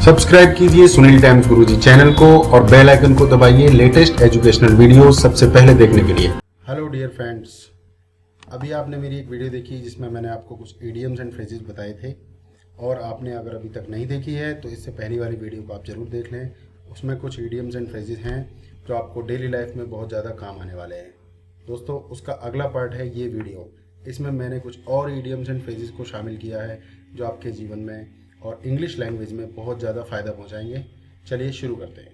Subscribe कीजिए Sunil times गुरुजी channel को और बेल आइकन को दबाइए लेटेस्ट एजुकेशनल वीडियो सबसे पहले देखने के लिए। हेलो डियर फ्रेंड्स, अभी आपने मेरी एक वीडियो देखी जिसमें मैंने आपको कुछ इडियम्स एंड फ्रेजेस बताए थे और आपने अगर अभी तक नहीं देखी है तो इससे पहली वाली वीडियो को आप ज़रूर देख लें। उसमें कुछ इडियम्स एंड फ्रेजेस हैं जो आपको डेली लाइफ में बहुत ज़्यादा काम आने वाले हैं। दोस्तों, उसका अगला पार्ट है ये वीडियो। इसमें मैंने कुछ और इडियम्स एंड फ्रेजेस को शामिल किया है जो आपके जीवन में और इंग्लिश लैंग्वेज में बहुत ज़्यादा फ़ायदा पहुंचाएंगे। चलिए शुरू करते हैं।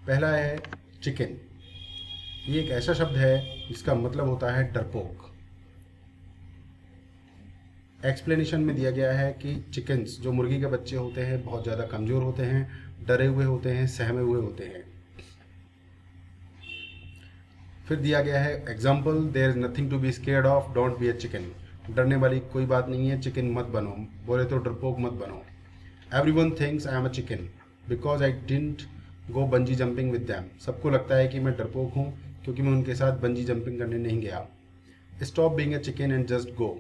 पहला है चिकन। ये एक ऐसा शब्द है जिसका मतलब होता है डरपोक। एक्सप्लेनेशन में दिया गया है कि चिकन्स जो मुर्गी के बच्चे होते हैं बहुत ज़्यादा कमज़ोर होते हैं, डरे हुए होते हैं, सहमे हुए होते हैं। फिर दिया गया है example, there is nothing to be scared of, don't be a chicken. डरने वाली कोई बात नहीं है, चिकन मत बनो। बोले तो डरपोक मत बनो। Everyone thinks I am a chicken because I didn't go bungee jumping with them. सबको लगता है कि मैं डरपोक हूँ क्योंकि मैं उनके साथ बंजी जंपिंग करने नहीं गया। Stop being a chicken and just go.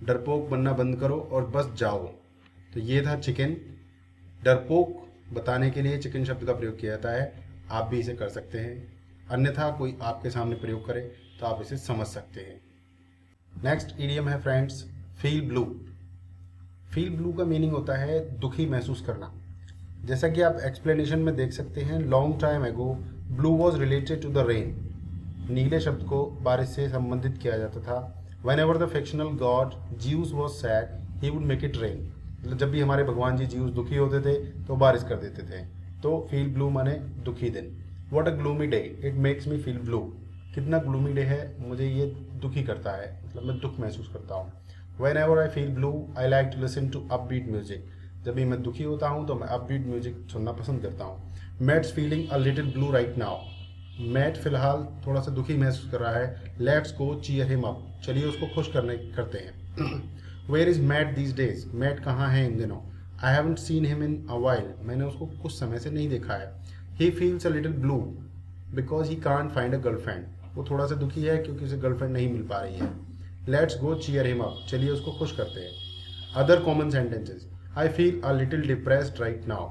डरपोक बनना बंद करो और बस जाओ। तो ये था चिकन। डरपोक बताने के लिए चिकन शब्द का प्रयोग किया जाता है। आप भी इसे कर सकते हैं, अन्यथा कोई आपके सामने प्रयोग करे तो आप इसे समझ सकते हैं। नेक्स्ट इडियम है friends, feel blue. Feel blue का मीनिंग होता है दुखी महसूस करना। जैसा कि आप एक्सप्लेनेशन में देख सकते हैं, long time ago blue was related to the rain. नीले शब्द को बारिश से संबंधित किया जाता था। Whenever the fictional god Zeus was sad he would make it rain. मतलब जब भी हमारे भगवान जी ज्यूस दुखी होते थे तो बारिश कर देते थे। तो फील ब्लू माने दुखी दिन। What a gloomy day, it makes me feel blue. कितना ग्लूमी डे है, मुझे ये दुखी करता है, मतलब मैं दुख महसूस करता हूँ। Whenever I feel blue I like to listen to upbeat music. जब भी मैं दुखी होता हूँ तो मैं अपबीट म्यूजिक सुनना पसंद करता हूँ। Matt's feeling a little blue right now. Matt फिलहाल थोड़ा सा दुखी महसूस कर रहा है। Let's go cheer him up. चलिए उसको खुश करते हैं। Where is Matt these days. Matt कहाँ है इन दिनों। I haven't seen him in a while. मैंने उसको कुछ समय से नहीं देखा है। He feels a little blue because he can't find a girlfriend. वो थोड़ा सा दुखी है क्योंकि उसे गर्लफ्रेंड नहीं मिल पा रही है। Let's go cheer him up. चलिए उसको खुश करते हैं। Other common sentences, I feel a little depressed right now.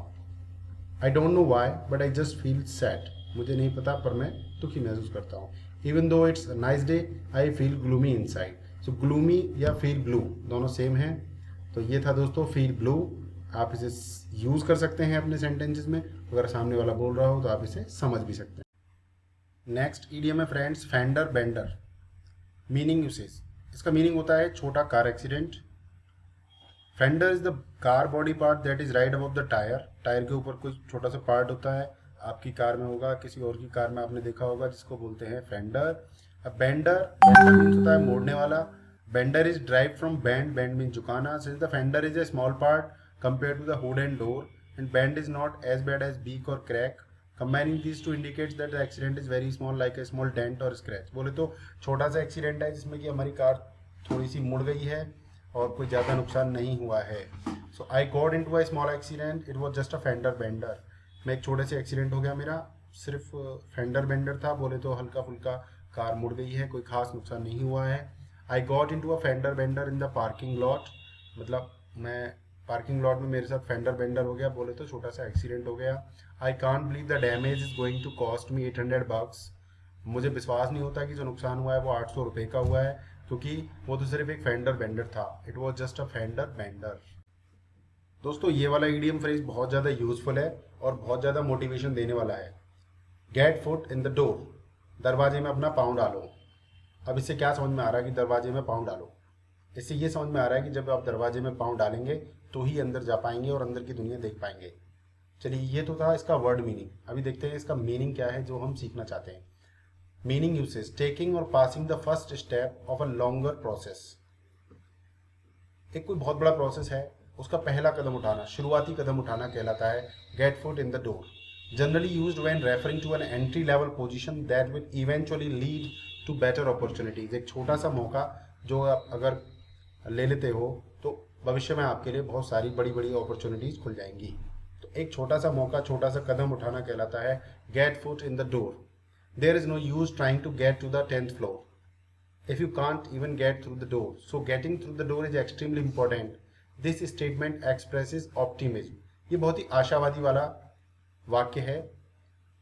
I don't know why but I just feel sad. मुझे नहीं पता पर मैं दुखी महसूस करता हूँ। Even though it's a nice day I feel gloomy inside. So gloomy या फील ब्लू दोनों सेम हैं। तो ये था दोस्तों फील ब्लू। आप इसे यूज़ कर सकते हैं अपने सेंटेंसेस में। अगर सामने वाला बोल रहा हो तो आप इसे समझ भी सकते हैं। नेक्स्ट इडियम है friends, fender bender. Meaning usage. इसका मीनिंग होता है छोटा car accident. Fender is the car body part that is right above the tyre. Tyre के ऊपर कोई छोटा सा पार्ट होता है, आपकी कार में होगा, किसी और की कार में आपने देखा होगा, जिसको बोलते हैं फेंडर। अब बेंडर, बेंडर मीन्स होता है मोड़ने वाला। Bender is derived from bend, bend mean झुकाना। Since the fender is a small part compare to the hood and door and bend is not as bad as break और crack, combining these two indicates that the accident is very small like a small dent or scratch। बोले तो छोटा सा accident है जिसमें कि हमारी car थोड़ी सी मुड़ गई है और कोई ज़्यादा नुकसान नहीं हुआ है। So I got into a small accident, it was just a fender bender. मैं एक छोटे से एक्सीडेंट हो गया मेरा, सिर्फ फेंडर बेंडर था। बोले तो हल्का फुल्का कार मुड़ गई है, कोई खास नुकसान नहीं हुआ है। I got into a fender bender in the parking lot. मतलब मैं पार्किंग लॉट में मेरे साथ फेंडर बेंडर हो गया। बोले तो छोटा सा एक्सीडेंट हो गया। I can't believe the damage is going to cost me 800 bucks। मुझे विश्वास नहीं होता कि जो नुकसान हुआ है वो 800 रुपये का हुआ है, क्योंकि वो तो सिर्फ एक फेंडर बेंडर था। It was just a fender bender. दोस्तों, ये वाला ईडियम फ्रेज बहुत ज़्यादा यूजफुल है और बहुत ज़्यादा मोटिवेशन देने वाला है। Get foot in the door. दरवाजे में अपना पाँव डालो। अब इससे क्या समझ में आ रहा है कि दरवाजे में पाँव डालो। इससे ये समझ में आ रहा है कि जब आप दरवाजे में पाँव डालेंगे तो ही अंदर जा पाएंगे और अंदर की दुनिया देख पाएंगे। चलिए, ये तो था इसका वर्ड मीनिंग। अभी देखते हैं इसका मीनिंग क्या है जो हम सीखना चाहते हैं। मीनिंग यूसेज, टेकिंग और passing the first step of a longer process. एक कोई बहुत बड़ा प्रोसेस है, उसका पहला कदम उठाना, शुरुआती कदम उठाना कहलाता है get foot in the door. Generally used when referring to an entry level position that will eventually lead to better opportunities. एक छोटा सा मौका जो आप अगर ले लेते हो तो भविष्य में आपके लिए बहुत सारी बड़ी बड़ी अपॉर्चुनिटीज खुल जाएंगी। तो एक छोटा सा मौका, छोटा सा कदम उठाना कहलाता है get foot in the door. There is no use trying to get to the 10th floor if you can't even get through the door. So getting through the door is extremely important. This statement expresses optimism. ये बहुत ही आशावादी वाला वाक्य है।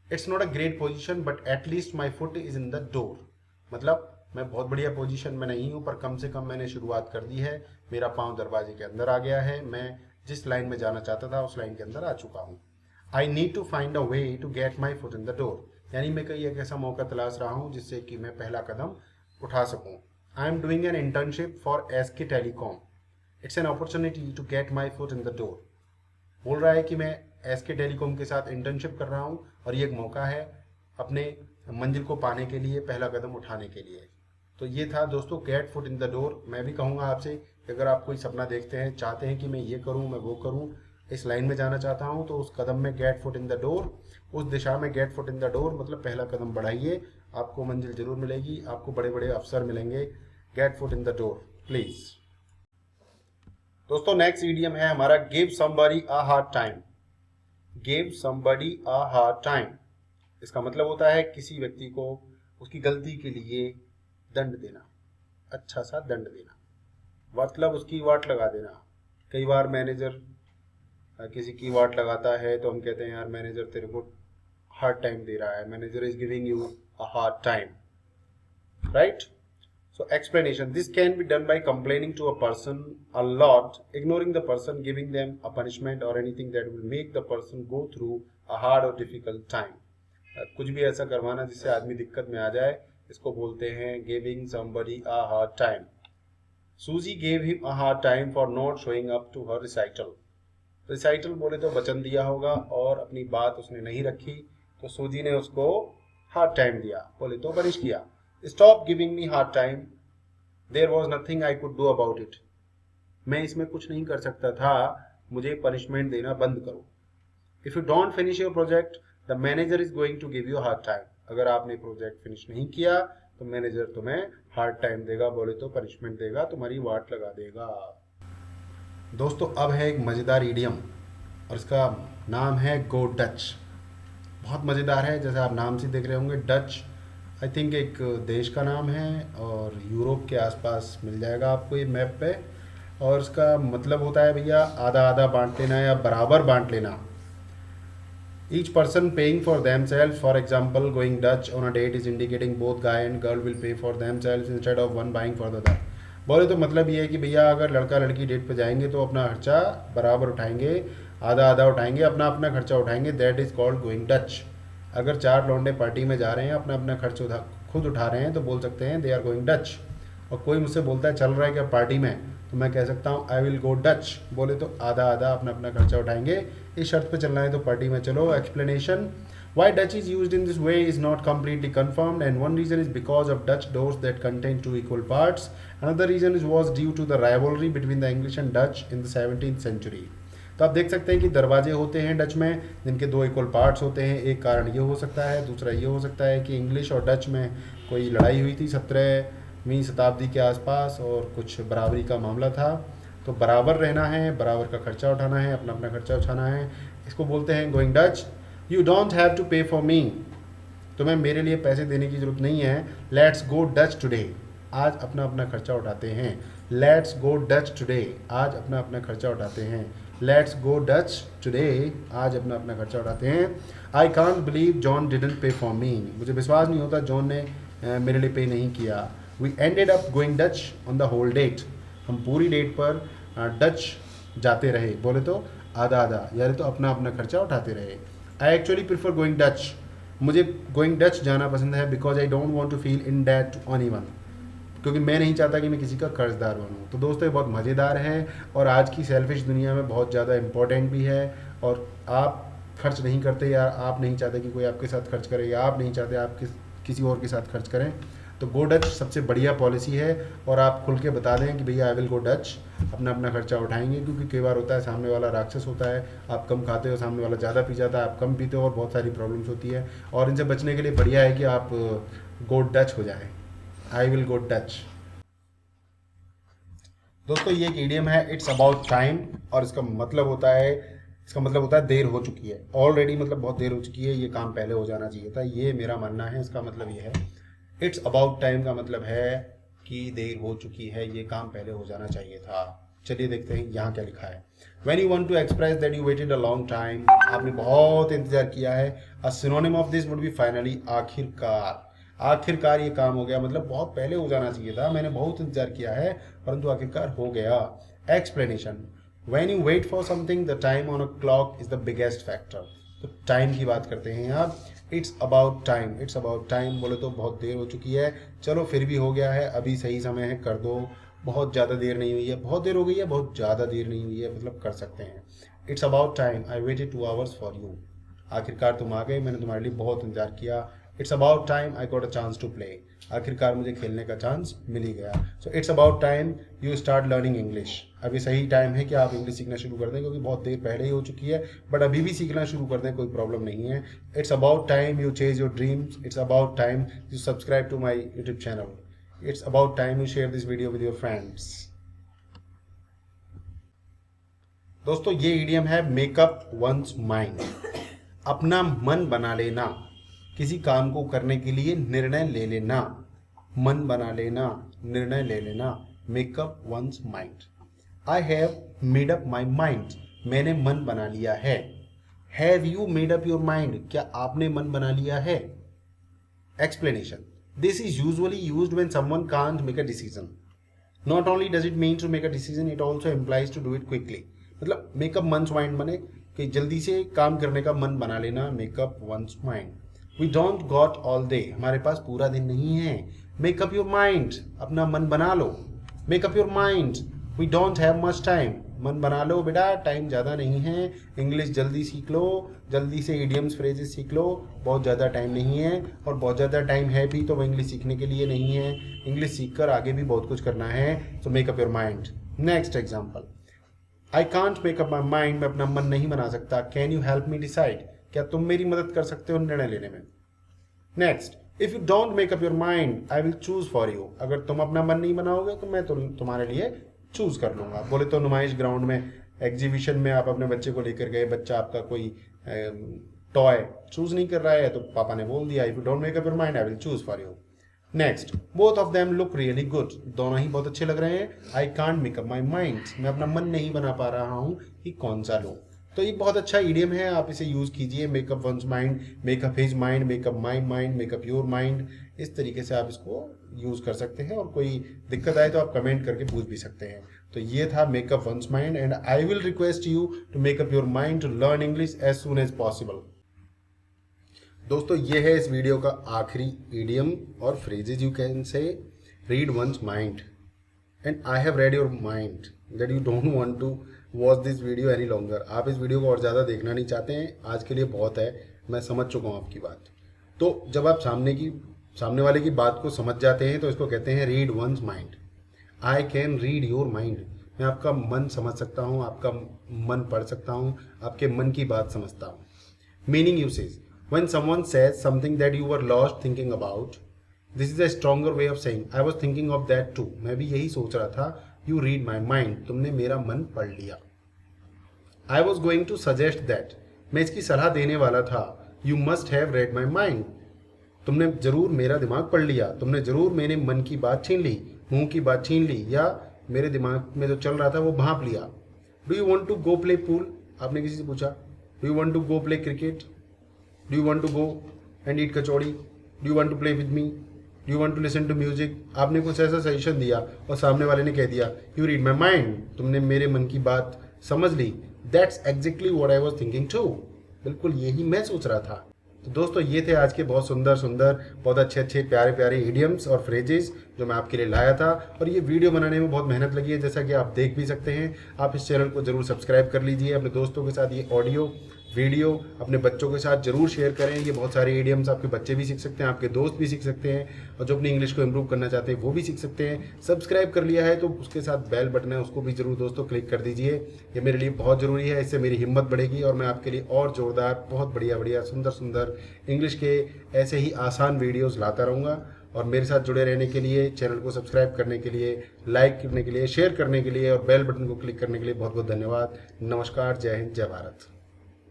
It's not a great position but at least my foot is in the door. मतलब मैं बहुत बढ़िया पोजीशन में नहीं हूँ, पर कम से कम मैंने शुरुआत कर दी है, मेरा पाँव दरवाजे के अंदर आ गया है, मैं जिस लाइन में जाना चाहता था उस लाइन के अंदर आ चुका हूँ। I need to find a way to get my foot in the door, यानी मैं कहीं एक ऐसा मौका तलाश रहा हूँ जिससे कि मैं पहला कदम उठा सकूँ। I am doing an internship for SK Telecom, it's an opportunity to get my foot in the door. बोल रहा है कि मैं एसके टेलीकॉम के साथ इंटर्नशिप कर रहा हूँ और ये एक मौका है अपने मंजिल को पाने के लिए, पहला कदम उठाने के लिए। तो ये था दोस्तों get foot in the door. मैं भी कहूँगा आपसे कि अगर आप कोई सपना देखते हैं, चाहते हैं कि मैं ये करूँ, मैं वो करूँ, इस लाइन में जाना चाहता हूँ, तो उस कदम में get foot in the door, उस दिशा में get foot in the door मतलब पहला कदम बढ़ाइए, आपको मंजिल जरूर मिलेगी, आपको बड़े बड़े अवसर मिलेंगे। Get foot in the door please. दोस्तों नेक्स्ट इडियम है हमारा give somebody a hard time. Give somebody a hard time, इसका मतलब होता है किसी व्यक्ति को उसकी गलती के लिए दंड देना, अच्छा सा दंड देना, मतलब उसकी वाट लगा देना। कई बार मैनेजर किसी की वाट लगाता है तो हम कहते हैं यार मैनेजर तेरे को हार्ड टाइम दे रहा है, manager is giving you a hard time, right. So explanation, this can be done by complaining to a person a lot, ignoring the person, giving them a punishment or anything that will make the person go through a hard or difficult time. कुछ भी ऐसा करवाना जिससे आदमी दिक्कत में आ जाए, इसको बोलते हैं giving somebody a hard time. Susie gave him a hard time for not showing up to her recital. Recital बोले तो वचन दिया होगा और अपनी बात उसने नहीं रखी, तो सूजी ने उसको hard time दिया, बोले तो पनिश किया। Stop giving me hard time. There was nothing I could do about it. मैं इसमें कुछ नहीं कर सकता था, मुझे पनिशमेंट देना बंद करो। If you don't finish your project, the manager is going to give you a hard time. अगर आपने प्रोजेक्ट फिनिश नहीं किया तो मैनेजर तुम्हें हार्ड टाइम देगा, बोले तो पनिशमेंट देगा, तुम्हारी वाट लगा देगा। दोस्तों अब है एक मज़ेदार इडियम और इसका नाम है गो डच। बहुत मज़ेदार है, जैसे आप नाम से देख रहे होंगे, डच आई थिंक एक देश का नाम है और यूरोप के आसपास मिल जाएगा आपको ये मैप पे। और इसका मतलब होता है भैया आधा आधा बांट लेना या बराबर बांट लेना। Each person paying for them self, for example going Dutch on a date is indicating both guy and girl will pay for them self instead of one buying for the other. बोले तो मतलब ये है कि भैया अगर लड़का लड़की डेट पे जाएंगे तो अपना खर्चा बराबर उठाएंगे, आधा आधा उठाएंगे, अपना अपना खर्चा उठाएंगे, that is called going Dutch. अगर चार लौंडे पार्टी में जा रहे हैं, अपना अपना खर्च खुद उठा रहे हैं, तो बोल सकते हैं दे आर गोइंग डच। और कोई मुझसे बोलता है चल रहा है क्या पार्टी में, तो मैं कह सकता हूँ आई विल गो डच। बोले तो आधा आधा अपना अपना खर्चा उठाएंगे, इस शर्त पे चलना है तो पार्टी में चलो। Explanation, why Dutch is used in this way is not completely confirmed and one reason is because of Dutch doors that contain two equal parts. Another reason was due to the rivalry between the English and Dutch in the 17th century. तो आप देख सकते हैं कि दरवाजे होते हैं Dutch में जिनके दो इक्वल पार्ट्स होते हैं। एक कारण ये हो सकता है, दूसरा ये हो सकता है कि इंग्लिश और डच में कोई लड़ाई हुई थी 17वीं शताब्दी के आसपास और कुछ बराबरी का मामला था। तो बराबर रहना है, बराबर का खर्चा उठाना है, अपना अपना खर्चा उठाना है, इसको बोलते हैं going Dutch. You don't have to pay for me, तुम्हें मेरे लिए पैसे देने की ज़रूरत नहीं है। लेट्स गो डच टुडे, आज अपना अपना खर्चा उठाते हैं। लेट्स गो डच टुडे, आज अपना अपना खर्चा उठाते हैं। लेट्स गो डच टुडे, आज अपना अपना खर्चा उठाते हैं। आई कांट बिलीव जॉन डिडंट पे फॉर मी, मुझे विश्वास नहीं होता जॉन ने मेरे लिए पे नहीं किया। We ended up going Dutch on the whole date, हम पूरी डेट पर डच जाते रहे, बोले तो आधा आधा, यानी तो अपना अपना खर्चा उठाते रहे। I actually prefer going Dutch, मुझे गोइंग डच जाना पसंद है because I don't want to feel indebted to anyone, क्योंकि मैं नहीं चाहता कि मैं किसी का कर्जदार बनूं। तो दोस्तों ये बहुत मज़ेदार है और आज की सेल्फिश दुनिया में बहुत ज़्यादा इम्पोर्टेंट भी है। और आप खर्च नहीं करते या आप नहीं चाहते कि कोई आपके साथ खर्च करे या आप नहीं चाहते आप किसी और के साथ खर्च करें, तो गो डच सबसे बढ़िया पॉलिसी है। और आप खुल के बता दें कि भैया आई विल गो डच, अपना अपना खर्चा उठाएंगे, क्योंकि कई बार होता है सामने वाला राक्षस होता है, आप कम खाते हो, सामने वाला ज़्यादा पी जाता है, आप कम पीते हो और बहुत सारी प्रॉब्लम्स होती है। और इनसे बचने के लिए बढ़िया है कि आप गो डच हो जाए, आई विल गो डच। दोस्तों ये एक इडियम है, इट्स अबाउट टाइम, और इसका मतलब होता है देर हो चुकी है। ऑलरेडी मतलब बहुत देर हो चुकी है, ये काम पहले हो जाना चाहिए था, ये मेरा मानना है। इसका मतलब ये है, इट्स अबाउट टाइम का मतलब है कि देर हो चुकी है, ये काम पहले हो जाना चाहिए था। चलिए देखते हैं यहाँ क्या लिखा है। When you want to express that you waited a long time, आपने बहुत इंतजार किया है। A synonym of this would be finally, आखिरकार। आखिरकार ये काम हो गया, मतलब बहुत पहले हो जाना चाहिए था, मैंने बहुत इंतजार किया है परंतु आखिरकार हो गया। Explanation, When you wait for something, the time on a clock is the biggest factor। तो टाइम की बात करते हैं यहाँ। It's about time, it's about time बोले तो बहुत देर हो चुकी है, चलो फिर भी हो गया है, अभी सही समय है, कर दो। बहुत ज़्यादा देर नहीं हुई है, बहुत देर हो गई है, बहुत ज़्यादा देर नहीं हुई है, मतलब कर सकते हैं। It's about time, I waited 2 hours for you. आखिरकार तुम आ गए, मैंने तुम्हारे लिए बहुत इंतजार किया। It's about time I got a chance to play. आखिरकार मुझे खेलने का चांस मिल ही गया। So it's about time you start learning English. अभी सही टाइम है कि आप इंग्लिश सीखना शुरू कर दें, क्योंकि बहुत देर पहले ही हो चुकी है, बट अभी भी सीखना शुरू कर दें, कोई प्रॉब्लम नहीं है। It's about time you chase your dreams. It's about time you subscribe to my YouTube channel. It's about time you share this video with your friends. दोस्तों ये इडियम है मेकअप वंस माइंड। अपना मन बना लेना, किसी काम को करने के लिए निर्णय ले लेना, मन बना लेना, निर्णय ले लेना। Make up one's mind, I have made up my mind. मैंने मन बना लिया है। Have you made up your mind, क्या आपने मन बना लिया है। Explanation, this is usually used when someone can't make a decision. Not only does it mean to make a decision, it also implies to do it quickly. मतलब make up one's mind बने कि जल्दी से काम करने का मन बना लेना। Make up one's mind. We don't got all day, हमारे पास पूरा दिन नहीं है। मेकअप योर माइंड, अपना मन बना लो। Make up your mind, we don't have much time. मन बना लो बेटा, टाइम ज़्यादा नहीं है। इंग्लिश जल्दी सीख लो, जल्दी से इडियम्स फ्रेजेस सीख लो, बहुत ज़्यादा टाइम नहीं है। और बहुत ज़्यादा टाइम है भी तो वो इंग्लिश सीखने के लिए नहीं है, इंग्लिश सीख कर आगे भी बहुत कुछ करना है। सो makeup your mind. Next example, I can't makeup my mind, मैं अपना मन नहीं बना सकता। Can you help me decide, क्या तुम मेरी मदद कर सकते हो निर्णय लेने में। Next, if you don't makeup your mind I will choose for you. अगर तुम अपना मन नहीं बनाओगे तो मैं तुम्हारे लिए चूज कर लूंगा। बोले तो नुमाइश ग्राउंड में, एग्जीबिशन में आप अपने बच्चे को लेकर गए, बच्चा आपका कोई टॉय चूज नहीं कर रहा है तो पापा ने बोल दिया if you don't makeup your mind I will choose for you. Next, both of them look really good, दोनों ही बहुत अच्छे लग रहे हैं। I can't makeup my mind, मैं अपना मन नहीं बना पा रहा हूँ कि कौन सा लूँ। तो ये बहुत अच्छा इडियम है, आप इसे यूज़ कीजिए। Makeup one's mind, makeup his mind, makeup my mind, makeup your mind, इस तरीके से आप इसको यूज़ कर सकते हैं। और कोई दिक्कत आए तो आप कमेंट करके पूछ भी सकते हैं। तो ये था make up one's mind, and I will request you to make up your mind to learn English as soon as possible. दोस्तों ये है इस वीडियो का आखिरी इडियम और phrases. You can say read one's mind and I have read your mind that you don't want to watch this video any longer. आप इस video को और ज़्यादा देखना नहीं चाहते हैं, आज के लिए बहुत है, मैं समझ चुका हूँ आपकी बात। तो जब आप सामने वाले की बात को समझ जाते हैं तो इसको कहते हैं read one's mind. I can read your mind, मैं आपका मन समझ सकता हूँ, आपका मन पढ़ सकता हूँ, आपके मन की बात समझता हूँ। Meaning usage, when someone says something that you were lost thinking about, this is a stronger way of saying I was thinking of that too, मैं भी यही सोच रहा था। You read my mind, तुमने मेरा मन पढ़ लिया। I was going to suggest that, मैं इसकी सलाह देने वाला था। You must have read my mind, तुमने जरूर मेरा दिमाग पढ़ लिया, तुमने जरूर मेरे मन की बात छीन ली, मुंह की बात छीन ली, या मेरे दिमाग में जो चल रहा था वो भांप लिया। Do you want to go play pool, आपने किसी से पूछा। Do you want to go play cricket? Do you want to go and eat kachori? Do you want to play with me? Do you want to listen to music? आपने कुछ ऐसा suggestion दिया और सामने वाले ने कह दिया You read my mind, तुमने मेरे मन की बात समझ ली। That's exactly what I was thinking too, बिल्कुल यही मैं सोच रहा था। तो दोस्तों ये थे आज के बहुत सुंदर बहुत अच्छे प्यारे इडियम्स और फ्रेजेस जो मैं आपके लिए लाया था। और ये वीडियो बनाने में बहुत मेहनत लगी है, जैसा कि आप देख भी सकते हैं। आप इस चैनल को जरूर सब्सक्राइब कर लीजिए, अपने दोस्तों के साथ ये ऑडियो वीडियो अपने बच्चों के साथ जरूर शेयर करें। ये बहुत सारे इडियम्स आपके बच्चे भी सीख सकते हैं, आपके दोस्त भी सीख सकते हैं, और जो अपनी इंग्लिश को इम्प्रूव करना चाहते हैं वो भी सीख सकते हैं। सब्सक्राइब कर लिया है तो उसके साथ बेल बटन है, उसको भी जरूर दोस्तों क्लिक कर दीजिए। ये मेरे लिए बहुत ज़रूरी है, इससे मेरी हिम्मत बढ़ेगी और मैं आपके लिए और ज़ोरदार बहुत बढ़िया सुंदर इंग्लिश के ऐसे ही आसान वीडियोज़ लाता रहूँगा। और मेरे साथ जुड़े रहने के लिए, चैनल को सब्सक्राइब करने के लिए, लाइक करने के लिए, शेयर करने के लिए और बेल बटन को क्लिक करने के लिए बहुत बहुत धन्यवाद। नमस्कार, जय हिंद, जय भारत।